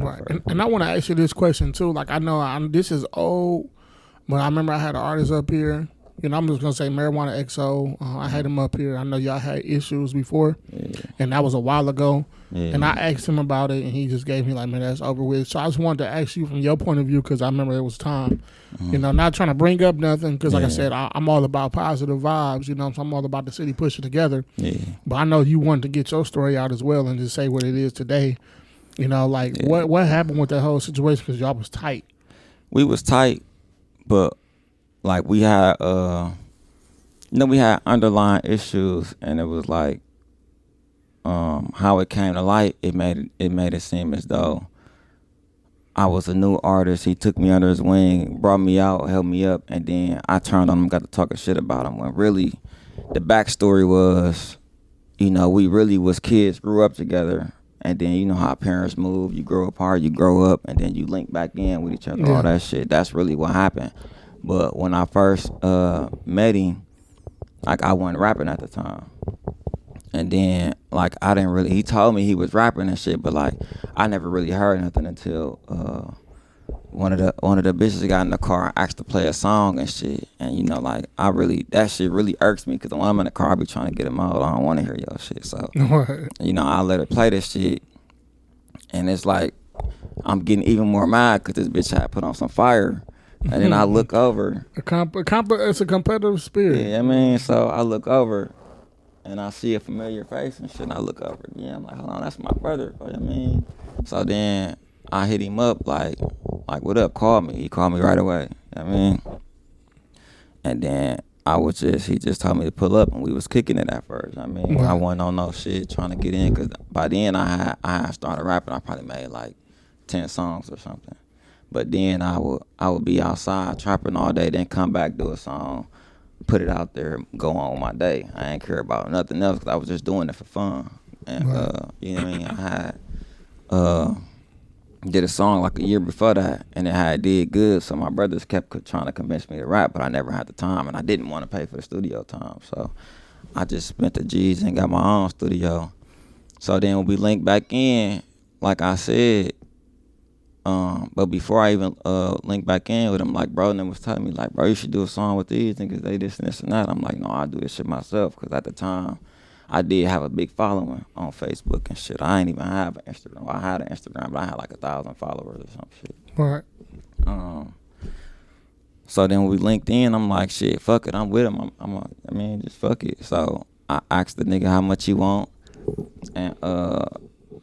Right. And I want to ask you this question too. Like I know this is old, but I remember I had an artist up here. You know, I'm just gonna say MarijuanaXO. I had him up here. I know y'all had issues before, and that was a while ago. Yeah. And I asked him about it, and he just gave me like, man, that's over with. So I just wanted to ask you from your point of view, because I remember it was time. You know, not trying to bring up nothing, because like I said, I'm all about positive vibes. You know, so I'm all about the city pushing together. Yeah. But I know you wanted to get your story out as well and just say what it is today. You know, like what happened with that whole situation? Because y'all was tight. We was tight, but like we had, we had underlying issues, and it was like, how it came to light. It made it seem as though I was a new artist. He took me under his wing, brought me out, helped me up, and then I turned on him, got to talking shit about him. When really, the backstory was, we really was kids, grew up together. And then you know how parents move. You grow apart, you grow up, and then you link back in with each other, all that shit. That's really what happened. But when I first met him, like I wasn't rapping at the time. And then like I didn't really, he told me he was rapping and shit, but like I never really heard nothing until one of the bitches got in the car and asked to play a song and shit. And like that shit really irks me, because when I'm in the car I be trying to get him out. I don't want to hear your shit. So I let her play this shit, and it's like I'm getting even more mad because this bitch had put on some fire. And then I look over. It's a competitive spirit. Yeah, I mean, so I look over and I see a familiar face and shit, and I look over again. I'm like, hold on, that's my brother. You know what I mean? So then I hit him up like, what up? Call me. He called me right away. You know what I mean? And then he just told me to pull up, and we was kicking it at first. I mean, I wasn't on no shit trying to get in, because by then I had started rapping. I probably made like 10 songs or something. But then I would be outside trapping all day, then come back, do a song, put it out there, go on with my day. I ain't care about nothing else, because I was just doing it for fun. And you know what I mean? I had did a song like a year before that, and it had did good. So my brothers kept trying to convince me to rap, but I never had the time, and I didn't want to pay for the studio time. So I just spent the G's and got my own studio. So then when we linked back in, like I said, but before I even linked back in with him, like bro, and then was telling me like, bro, you should do a song with these niggas, they this and this and that. I'm like, no, I do this shit myself, because at the time I did have a big following on Facebook and shit. I ain't even have an Instagram. I had an Instagram, but I had like 1,000 followers or some shit. Right. So then when we linked in, I'm like, shit, fuck it, I'm with him. Just fuck it. So I asked the nigga how much he want, and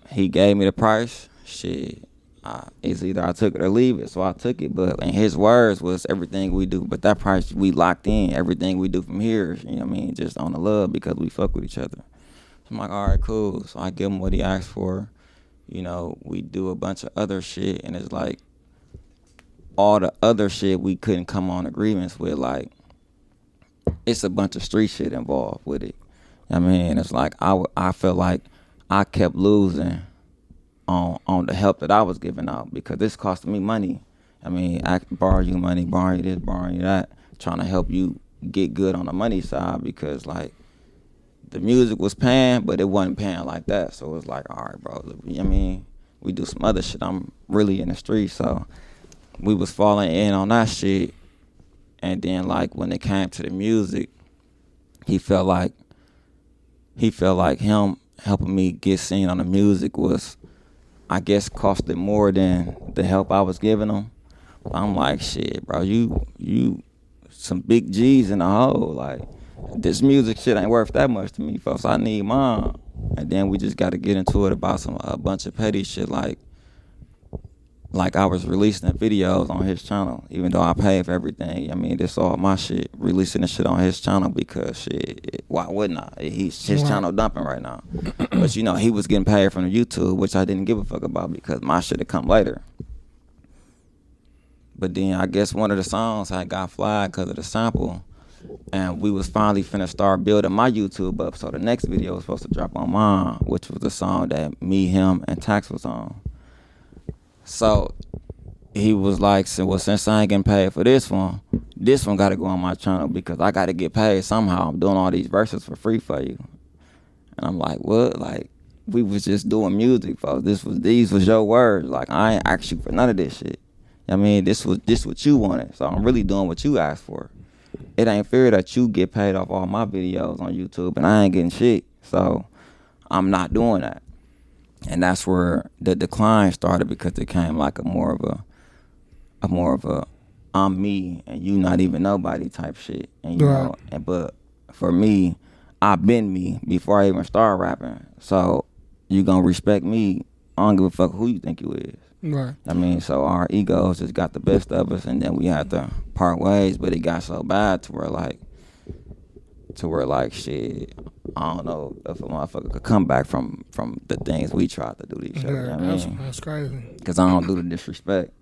he gave me the price. Shit. It's either I took it or leave it, so I took it. But in his words was everything we do, but that price we locked in. Everything we do from here, you know what I mean, just on the love, because we fuck with each other. So I'm like, all right, cool. So I give him what he asked for. We do a bunch of other shit, and it's like all the other shit we couldn't come on agreements with. Like it's a bunch of street shit involved with it. You know what I mean, it's like I felt like I kept losing on the help that I was giving out, because this costed me money. I mean, I borrow you money, borrow you this, borrow you that, trying to help you get good on the money side, because like the music was paying, but it wasn't paying like that. So it was like, all right, bro, you know what I mean, we do some other shit. I'm really in the street, so we was falling in on that shit. And then like when it came to the music, he felt like him helping me get seen on the music was, I guess, costed more than the help I was giving him. I'm like, shit, bro, you some big G's in the hole. Like, this music shit ain't worth that much to me, folks. I need mine. And then we just got to get into it about a bunch of petty shit, like I was releasing the videos on his channel, even though I paid for everything. I mean, this all my shit, releasing the shit on his channel, because shit, why wouldn't I? His channel dumping right now. But he was getting paid from the YouTube, which I didn't give a fuck about, because my shit had come later. But then I guess one of the songs had got flagged because of the sample, and we was finally finna start building my YouTube up. So the next video was supposed to drop on mine, which was the song that me, him, and Tax was on. So he was like, well, since I ain't getting paid for this one got to go on my channel, because I got to get paid somehow. I'm doing all these verses for free for you. And I'm like, what? Like, we was just doing music, folks. These was your words. Like, I ain't asked you for none of this shit. I mean, this what you wanted. So I'm really doing what you asked for. It ain't fair that you get paid off all my videos on YouTube and I ain't getting shit. So I'm not doing that. And that's where the decline started, because it came like a more of a I'm me and you not even nobody type shit. And you know, but for me, I've been me before I even start rapping. So you gonna respect me. I don't give a fuck who you think you is. Right. I mean, so our egos just got the best of us, and then we had to part ways. But it got so bad to where shit, I don't know if a motherfucker could come back from the things we tried to do to each other. Yeah, you know that's crazy. Because I don't do the disrespect.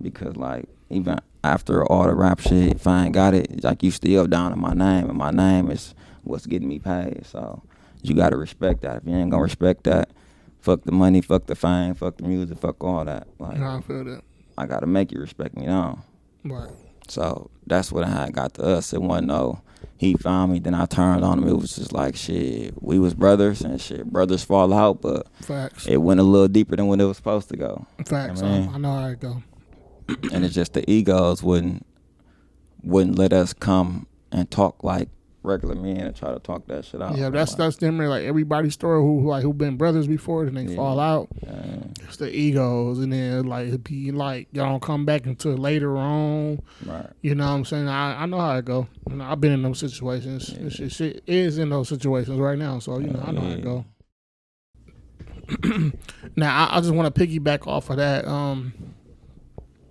Because like, even after all the rap shit, if I ain't got it, like, you still down in my name, and my name is what's getting me paid. So you gotta respect that. If you ain't gonna respect that, fuck the money, fuck the fame, fuck the music, fuck all that. Like, No, I feel that. I gotta make you respect me now. Right. So that's what I had got to us. It wasn't no, he found me, then I turned on him. It was just like, shit, we was brothers, and shit, brothers fall out, but Facts. it went a little deeper than what it was supposed to go. Facts. You know what I mean? I know how it go. And it's just the egos wouldn't let us come and talk like regular men and try to talk that shit out. Yeah, that's them. Like, everybody's story who been brothers before, then they fall out. Yeah. It's the egos, and then like it be like y'all don't come back until later on. Right. You know what I'm saying? I know how it go. You know, I've been in those situations. Yeah. Shit is in those situations right now, so you know I know how it go. Now I just want to piggyback off of that.